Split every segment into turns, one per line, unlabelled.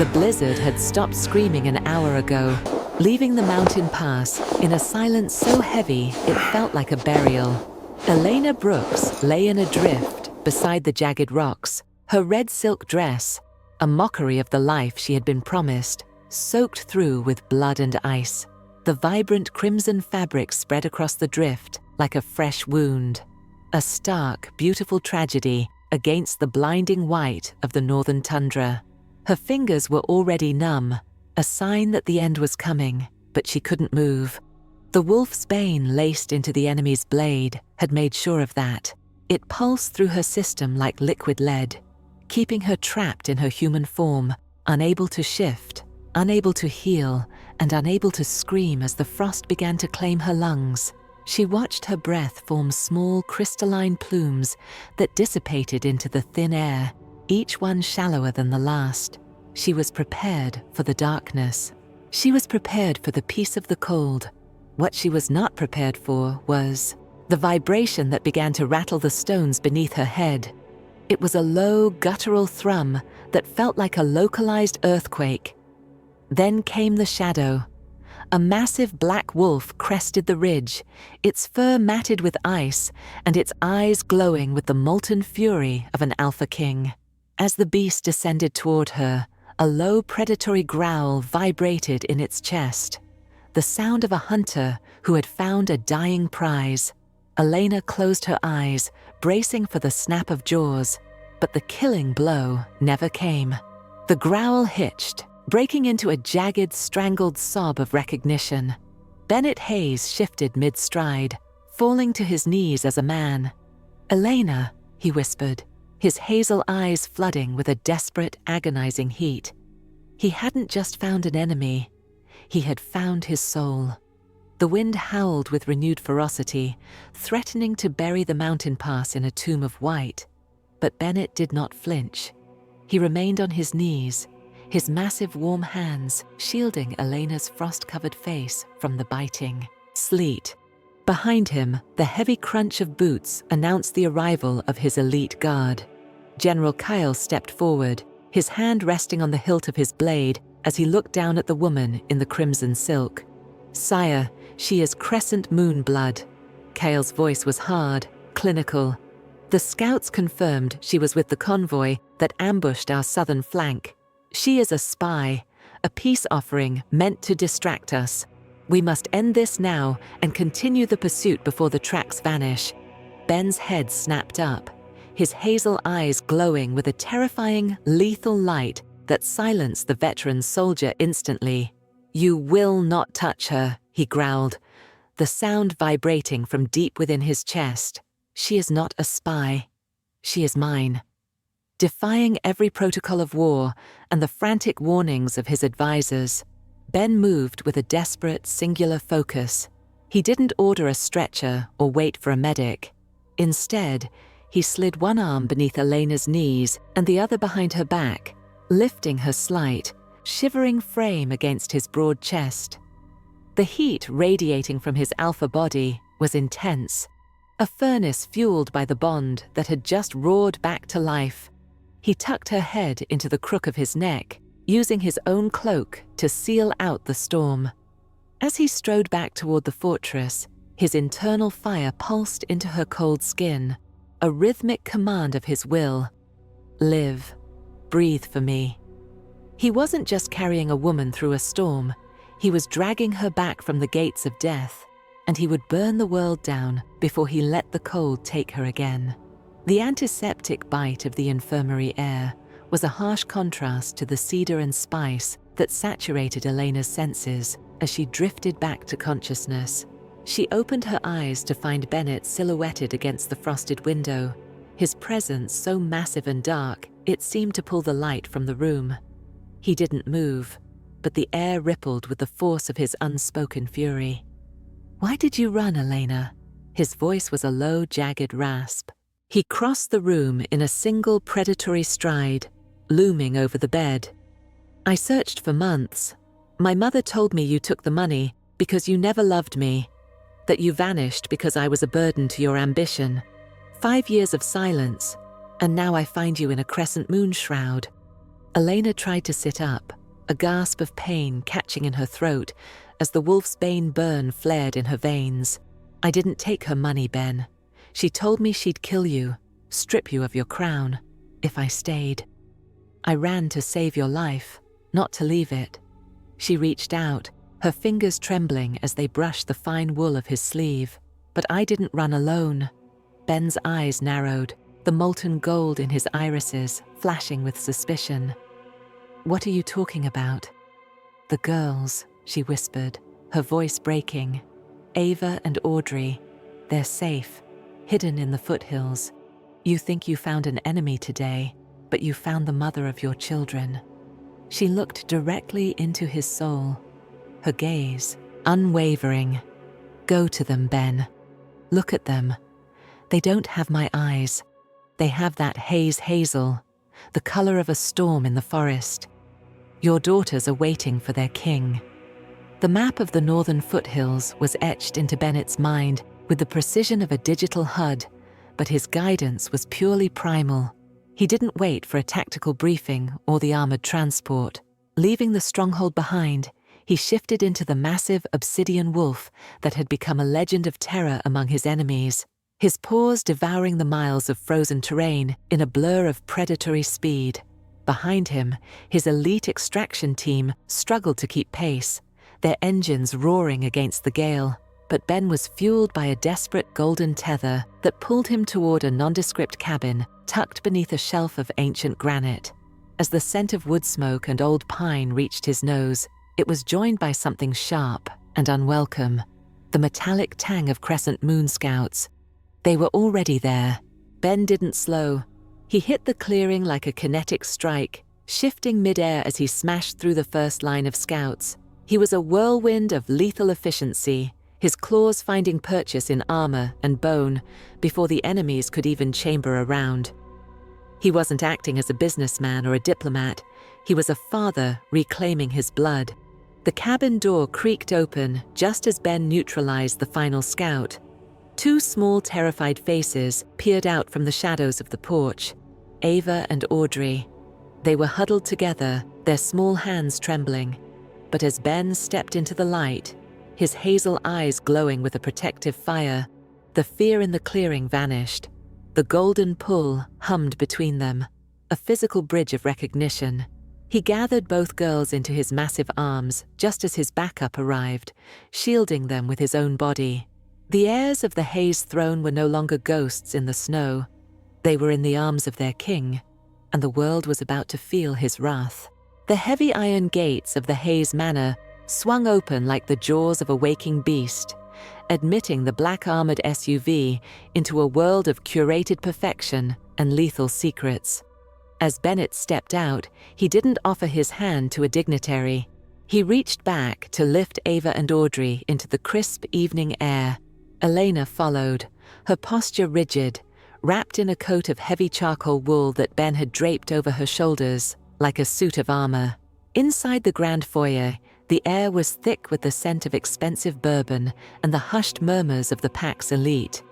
The blizzard had stopped screaming an hour ago, leaving the mountain pass in a silence so heavy it felt like a burial. Elena Brooks lay in a drift beside the jagged rocks, her red silk dress, a mockery of the life she had been promised, soaked through with blood and ice. The vibrant crimson fabric spread across the drift like a fresh wound, a stark, beautiful tragedy against the blinding white of the northern tundra. Her fingers were already numb, a sign that the end was coming, but she couldn't move. The wolf's bane laced into the enemy's blade had made sure of that. It pulsed through her system like liquid lead, keeping her trapped in her human form, unable to shift, unable to heal, and unable to scream as the frost began to claim her lungs. She watched her breath form small crystalline plumes that dissipated into the thin air, each one shallower than the last. She was prepared for the darkness. She was prepared for the peace of the cold. What she was not prepared for was the vibration that began to rattle the stones beneath her head. It was a low, guttural thrum that felt like a localized earthquake. Then came the shadow. A massive black wolf crested the ridge, its fur matted with ice and its eyes glowing with the molten fury of an alpha king. As the beast descended toward her, a low predatory growl vibrated in its chest, the sound of a hunter who had found a dying prize. Elena closed her eyes, bracing for the snap of jaws, but the killing blow never came. The growl hitched, breaking into a jagged, strangled sob of recognition. Bennett Hayes shifted mid-stride, falling to his knees as a man. "Elena," he whispered, his hazel eyes flooding with a desperate, agonizing heat. He hadn't just found an enemy, he had found his soul. The wind howled with renewed ferocity, threatening to bury the mountain pass in a tomb of white. But Bennett did not flinch. He remained on his knees, his massive warm hands shielding Elena's frost-covered face from the biting sleet. Behind him, the heavy crunch of boots announced the arrival of his elite guard. General Kyle stepped forward, his hand resting on the hilt of his blade as he looked down at the woman in the crimson silk. "Sire, she is Crescent Moon blood." Kyle's voice was hard, clinical. "The scouts confirmed she was with the convoy that ambushed our southern flank. She is a spy, a peace offering meant to distract us. We must end this now and continue the pursuit before the tracks vanish." Ben's head snapped up, his hazel eyes glowing with a terrifying, lethal light that silenced the veteran soldier instantly. "You will not touch her," he growled, the sound vibrating from deep within his chest. "She is not a spy. She is mine." Defying every protocol of war and the frantic warnings of his advisors, Ben moved with a desperate, singular focus. He didn't order a stretcher or wait for a medic. Instead, he slid one arm beneath Elena's knees and the other behind her back, lifting her slight, shivering frame against his broad chest. The heat radiating from his alpha body was intense, a furnace fueled by the bond that had just roared back to life. He tucked her head into the crook of his neck, using his own cloak to seal out the storm. As he strode back toward the fortress, his internal fire pulsed into her cold skin, a rhythmic command of his will. "Live. Breathe for me." He wasn't just carrying a woman through a storm, he was dragging her back from the gates of death, and he would burn the world down before he let the cold take her again. The antiseptic bite of the infirmary air was a harsh contrast to the cedar and spice that saturated Elena's senses as she drifted back to consciousness. She opened her eyes to find Bennett silhouetted against the frosted window, his presence so massive and dark it seemed to pull the light from the room. He didn't move, but the air rippled with the force of his unspoken fury. "Why did you run, Elena?" His voice was a low, jagged rasp. He crossed the room in a single predatory stride, looming over the bed. "I searched for months. My mother told me you took the money because you never loved me, that you vanished because I was a burden to your ambition. 5 years of silence, and now I find you in a crescent moon shroud." Elena tried to sit up, a gasp of pain catching in her throat as the wolf's bane burn flared in her veins. I didn't take her money, Ben. She told me she'd kill you, strip you of your crown, if I stayed. I ran to save your life, not to leave it. She reached out, her fingers trembling as they brushed the fine wool of his sleeve. But I didn't run alone. Ben's eyes narrowed, the molten gold in his irises flashing with suspicion. What are you talking about? The girls, she whispered, her voice breaking. Ava and Audrey. They're safe, hidden in the foothills. You think you found an enemy today, but you found the mother of your children. She looked directly into his soul, her gaze unwavering. Go to them, Ben. Look at them. They don't have my eyes. They have that Hazel, the color of a storm in the forest. Your daughters are waiting for their king. The map of the northern foothills was etched into Bennett's mind with the precision of a digital HUD, but his guidance was purely primal. He didn't wait for a tactical briefing or the armored transport. Leaving the stronghold behind, he shifted into the massive obsidian wolf that had become a legend of terror among his enemies, his paws devouring the miles of frozen terrain in a blur of predatory speed. Behind him, his elite extraction team struggled to keep pace, their engines roaring against the gale. But Ben was fueled by a desperate golden tether that pulled him toward a nondescript cabin tucked beneath a shelf of ancient granite. As the scent of wood smoke and old pine reached his nose, it was joined by something sharp and unwelcome, the metallic tang of crescent moon scouts. They were already there. Ben didn't slow. He hit the clearing like a kinetic strike, shifting midair as he smashed through the first line of scouts. He was a whirlwind of lethal efficiency, his claws finding purchase in armor and bone before the enemies could even chamber around. He wasn't acting as a businessman or a diplomat. He was a father reclaiming his blood. The cabin door creaked open just as Ben neutralized the final scout. Two small, terrified faces peered out from the shadows of the porch. Ava and Audrey. They were huddled together, their small hands trembling. But as Ben stepped into the light, his hazel eyes glowing with a protective fire, the fear in the clearing vanished. The golden pull hummed between them, a physical bridge of recognition. He gathered both girls into his massive arms just as his backup arrived, shielding them with his own body. The heirs of the Hayes throne were no longer ghosts in the snow. They were in the arms of their king, and the world was about to feel his wrath. The heavy iron gates of the Hayes manor swung open like the jaws of a waking beast, admitting the black-armored SUV into a world of curated perfection and lethal secrets. As Bennett stepped out, he didn't offer his hand to a dignitary. He reached back to lift Ava and Audrey into the crisp evening air. Elena followed, her posture rigid, wrapped in a coat of heavy charcoal wool that Ben had draped over her shoulders, like a suit of armor. Inside the grand foyer, the air was thick with the scent of expensive bourbon and the hushed murmurs of the pack's elite.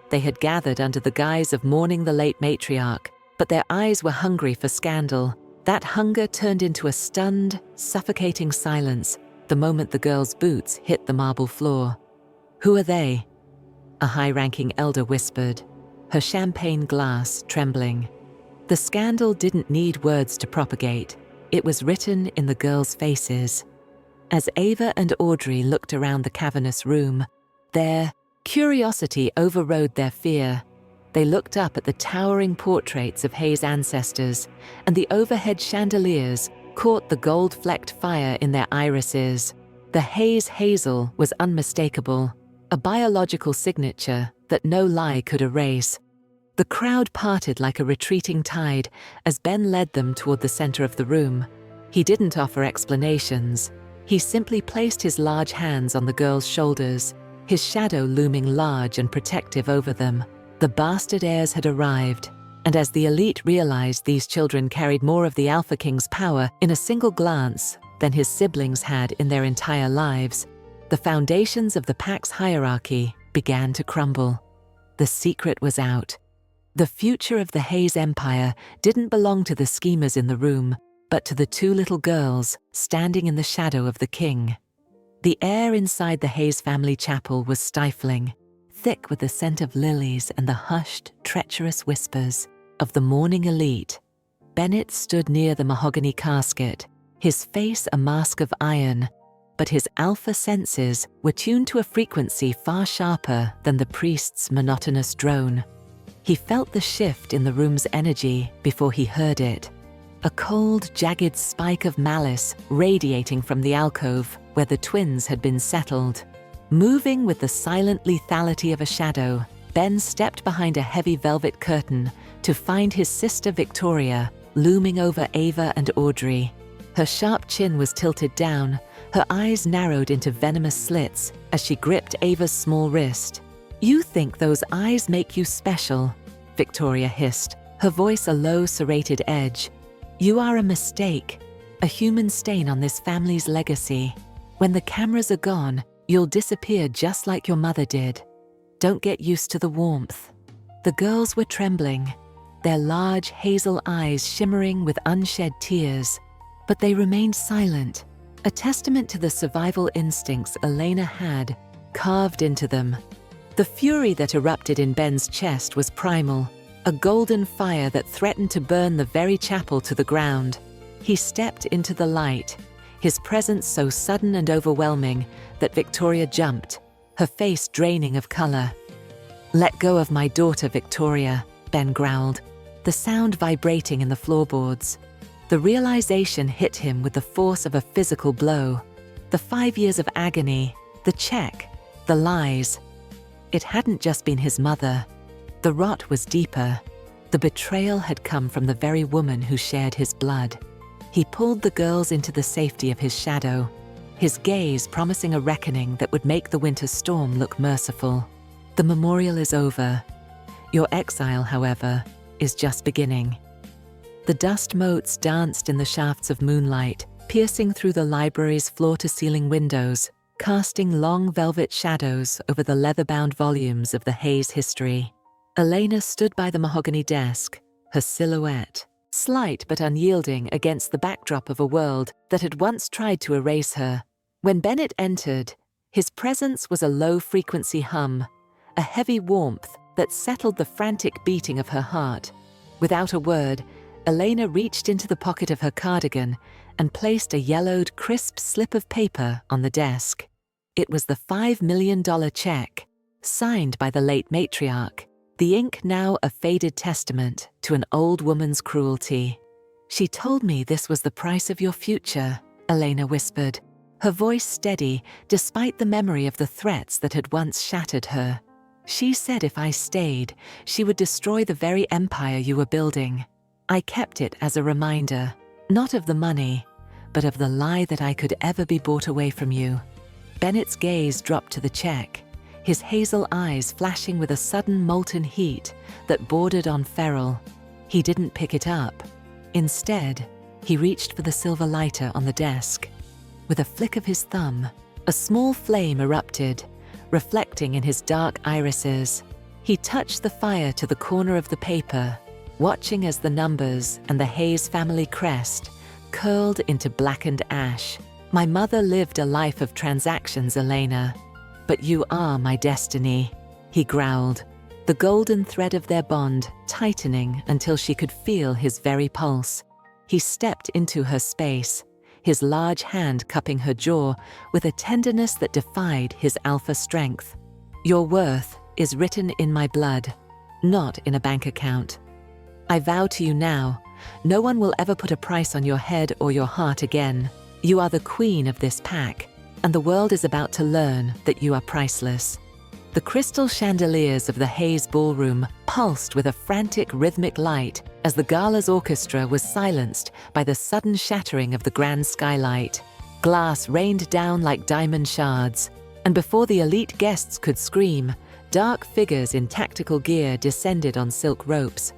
They had gathered under the guise of mourning the late matriarch, but their eyes were hungry for scandal. That hunger turned into a stunned, suffocating silence the moment the girls' boots hit the marble floor. "Who are they?" a high-ranking elder whispered, her champagne glass trembling. The scandal didn't need words to propagate. It was written in the girls' faces. As Ava and Audrey looked around the cavernous room, their curiosity overrode their fear. They looked up at the towering portraits of Hayes' ancestors, and the overhead chandeliers caught the gold-flecked fire in their irises. The Hayes Hazel was unmistakable, a biological signature that no lie could erase. The crowd parted like a retreating tide as Ben led them toward the center of the room. He didn't offer explanations. He simply placed his large hands on the girls' shoulders, his shadow looming large and protective over them. The bastard heirs had arrived, and as the elite realized these children carried more of the Alpha King's power in a single glance than his siblings had in their entire lives, the foundations of the pack's hierarchy began to crumble. The secret was out. The future of the Hayes Empire didn't belong to the schemers in the room, but to the two little girls standing in the shadow of the king. The air inside the Hayes family chapel was stifling, thick with the scent of lilies and the hushed, treacherous whispers of the mourning elite. Bennett stood near the mahogany casket, his face a mask of iron, but his alpha senses were tuned to a frequency far sharper than the priest's monotonous drone. He felt the shift in the room's energy before he heard it, a cold, jagged spike of malice radiating from the alcove where the twins had been settled. Moving with the silent lethality of a shadow, Ben stepped behind a heavy velvet curtain to find his sister Victoria looming over Ava and Audrey. Her sharp chin was tilted down, her eyes narrowed into venomous slits as she gripped Ava's small wrist. "You think those eyes make you special," Victoria hissed, her voice a low, serrated edge. "You are a mistake, a human stain on this family's legacy. When the cameras are gone, you'll disappear just like your mother did. Don't get used to the warmth." The girls were trembling, their large hazel eyes shimmering with unshed tears, but they remained silent, a testament to the survival instincts Elena had carved into them. The fury that erupted in Ben's chest was primal, a golden fire that threatened to burn the very chapel to the ground. He stepped into the light, his presence so sudden and overwhelming that Victoria jumped, her face draining of color. "Let go of my daughter, Victoria," Ben growled, the sound vibrating in the floorboards. The realization hit him with the force of a physical blow. The 5 years of agony, the check, the lies. It hadn't just been his mother. The rot was deeper. The betrayal had come from the very woman who shared his blood. He pulled the girls into the safety of his shadow, his gaze promising a reckoning that would make the winter storm look merciful. "The memorial is over. Your exile, however, is just beginning." The dust motes danced in the shafts of moonlight, piercing through the library's floor-to-ceiling windows, casting long velvet shadows over the leather-bound volumes of the Hayes history. Elena stood by the mahogany desk, her silhouette, slight but unyielding against the backdrop of a world that had once tried to erase her. When Bennett entered, his presence was a low-frequency hum, a heavy warmth that settled the frantic beating of her heart. Without a word, Elena reached into the pocket of her cardigan and placed a yellowed, crisp slip of paper on the desk. It was the $5 million check, signed by the late matriarch, the ink now a faded testament to an old woman's cruelty. "She told me this was the price of your future," Elena whispered, her voice steady despite the memory of the threats that had once shattered her. "She said if I stayed, she would destroy the very empire you were building. I kept it as a reminder, not of the money, but of the lie that I could ever be bought away from you." Bennett's gaze dropped to the check, his hazel eyes flashing with a sudden molten heat that bordered on feral. He didn't pick it up. Instead, he reached for the silver lighter on the desk. With a flick of his thumb, a small flame erupted, reflecting in his dark irises. He touched the fire to the corner of the paper, watching as the numbers and the Hayes family crest curled into blackened ash. "My mother lived a life of transactions, Elena, but you are my destiny," he growled, the golden thread of their bond tightening until she could feel his very pulse. He stepped into her space, his large hand cupping her jaw with a tenderness that defied his alpha strength. "Your worth is written in my blood, not in a bank account. I vow to you now, no one will ever put a price on your head or your heart again. You are the queen of this pack, and the world is about to learn that you are priceless." The crystal chandeliers of the Hayes ballroom pulsed with a frantic rhythmic light as the gala's orchestra was silenced by the sudden shattering of the grand skylight. Glass rained down like diamond shards, and before the elite guests could scream, dark figures in tactical gear descended on silk ropes.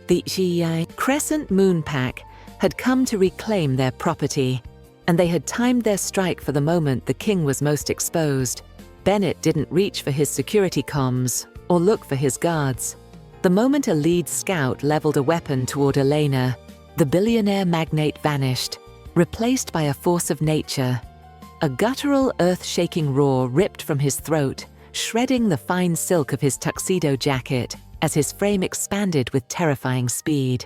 The GI Crescent Moon Pack had come to reclaim their property, and they had timed their strike for the moment the king was most exposed. Bennett didn't reach for his security comms or look for his guards. The moment a lead scout leveled a weapon toward Elena, The billionaire magnate vanished, replaced by a force of nature. A guttural, earth-shaking roar ripped from his throat, shredding the fine silk of his tuxedo jacket as his frame expanded with terrifying speed.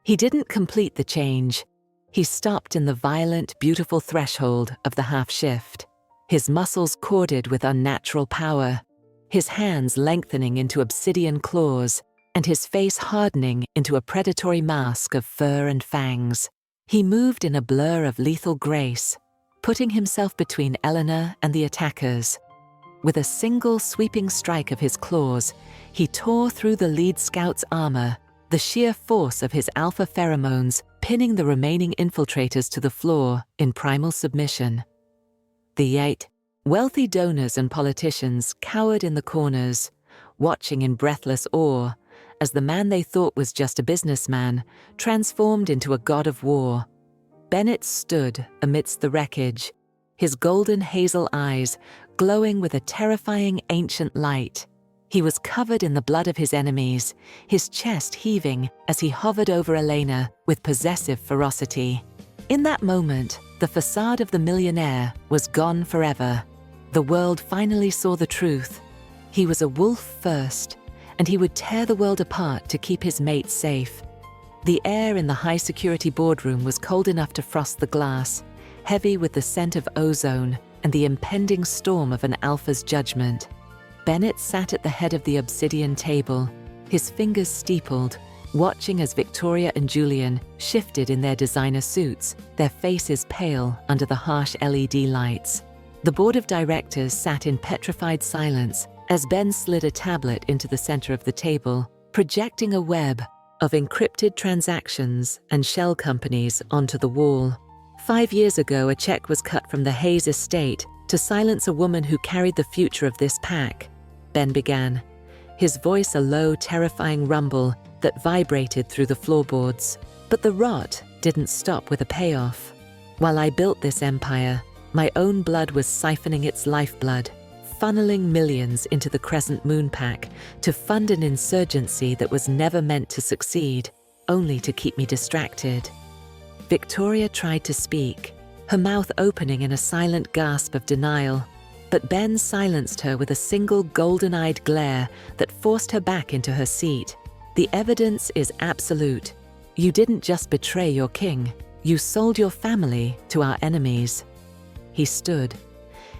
He didn't complete the change. He stopped in the violent, beautiful threshold of the half-shift, his muscles corded with unnatural power, his hands lengthening into obsidian claws, and his face hardening into a predatory mask of fur and fangs. He moved in a blur of lethal grace, putting himself between Elena and the attackers. With a single sweeping strike of his claws, he tore through the lead scout's armor, the sheer force of his alpha pheromones pinning the remaining infiltrators to the floor in primal submission. The 8 wealthy donors and politicians cowered in the corners, watching in breathless awe as the man they thought was just a businessman transformed into a god of war. Bennett stood amidst the wreckage, his golden hazel eyes glowing with a terrifying ancient light. He was covered in the blood of his enemies, his chest heaving as he hovered over Elena with possessive ferocity. In that moment, the facade of the millionaire was gone forever. The world finally saw the truth. He was a wolf first, and he would tear the world apart to keep his mate safe. The air in the high-security boardroom was cold enough to frost the glass, heavy with the scent of ozone and the impending storm of an alpha's judgment. Bennett sat at the head of the obsidian table, his fingers steepled, watching as Victoria and Julian shifted in their designer suits, their faces pale under the harsh LED lights. The board of directors sat in petrified silence as Ben slid a tablet into the center of the table, projecting a web of encrypted transactions and shell companies onto the wall. 5 years ago, a check was cut from the Hayes estate to silence a woman who carried the future of this pack. Ben began, his voice a low, terrifying rumble that vibrated through the floorboards. But the rot didn't stop with a payoff. While I built this empire, my own blood was siphoning its lifeblood, funneling millions into the Crescent Moon Pack to fund an insurgency that was never meant to succeed, only to keep me distracted. Victoria tried to speak, her mouth opening in a silent gasp of denial, but Ben silenced her with a single golden-eyed glare that forced her back into her seat. The evidence is absolute. You didn't just betray your king, you sold your family to our enemies. He stood,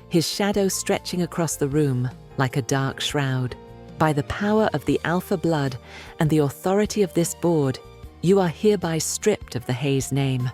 his shadow stretching across the room like a dark shroud. By the power of the alpha blood and the authority of this board, you are hereby stripped of the Hayes name.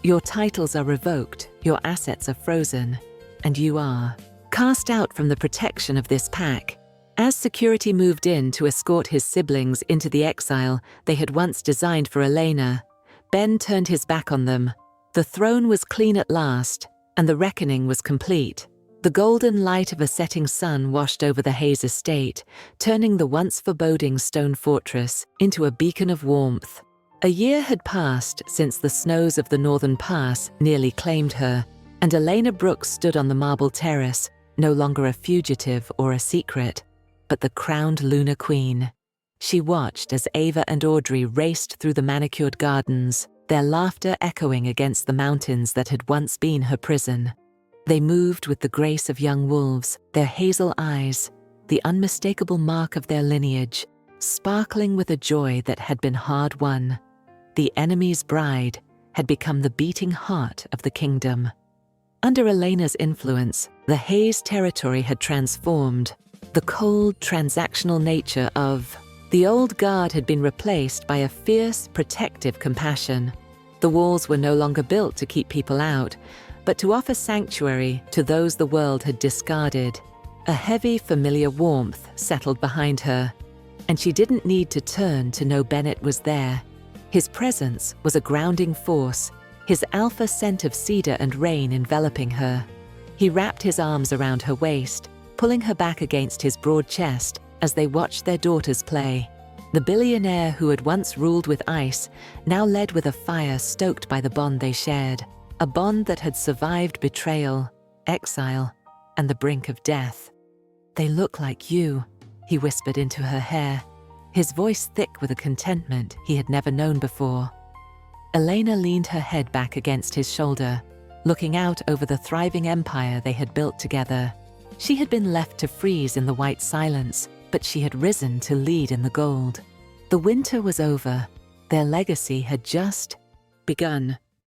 Your titles are revoked, your assets are frozen, and you are cast out from the protection of this pack. As security moved in to escort his siblings into the exile they had once designed for Elena, Ben turned his back on them. The throne was clean at last, and the reckoning was complete. The golden light of a setting sun washed over the Hayes estate, turning the once foreboding stone fortress into a beacon of warmth. A year had passed since the snows of the Northern Pass nearly claimed her, and Elena Brooks stood on the marble terrace, no longer a fugitive or a secret, but the crowned Lunar Queen. She watched as Ava and Audrey raced through the manicured gardens, their laughter echoing against the mountains that had once been her prison. They moved with the grace of young wolves, their hazel eyes, the unmistakable mark of their lineage, sparkling with a joy that had been hard won. The enemy's bride had become the beating heart of the kingdom. Under Elena's influence, the Hayes territory had transformed. The cold, transactional nature of the old guard had been replaced by a fierce, protective compassion. The walls were no longer built to keep people out, but to offer sanctuary to those the world had discarded. A heavy, familiar warmth settled behind her, and she didn't need to turn to know Bennett was there. His presence was a grounding force, his alpha scent of cedar and rain enveloping her. He wrapped his arms around her waist, pulling her back against his broad chest as they watched their daughters play. The billionaire who had once ruled with ice now led with a fire stoked by the bond they shared, a bond that had survived betrayal, exile, and the brink of death. "They look like you," he whispered into her hair, his voice thick with a contentment he had never known before. Elena leaned her head back against his shoulder, looking out over the thriving empire they had built together. She had been left to freeze in the white silence, but she had risen to lead in the gold. The winter was over. Their legacy had just begun.